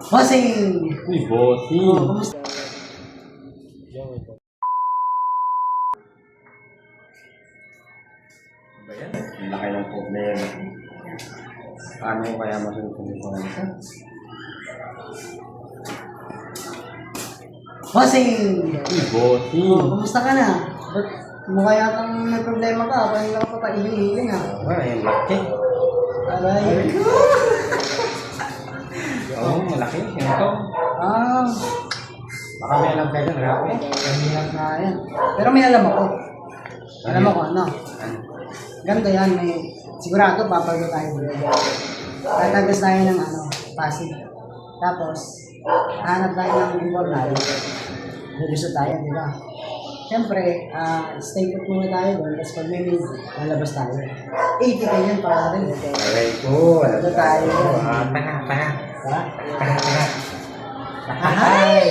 Bossing! Uy, boting. Kumusta? Ba yan? Ang laki ng problema. Paano ko kaya masunod ito? Bossing! Uy, boting. Kumusta ka na? Ba't mukha yatang may problema ka? Parang lang ka pa iling-iling ha? Ay, laki. Aray. Oo, malaki. Ito. Ah, Baka may alam kayo dyan, grabe. mahirap na yan. Pero may alam ako. Alam ako ano? Ganito yan, may sigurado papago tayo dito. Tatagas tayo ng ano, Pasig. Tapos, hanap tayo ng informal. Gusto tayo, di ba? Siyempre, stay put muna tayo doon. Tapos pag may need, lalabas tayo. 80 kayo yan para rin. Aray ko. Ito tayo. Tanga. Ha? Tanga. Hi!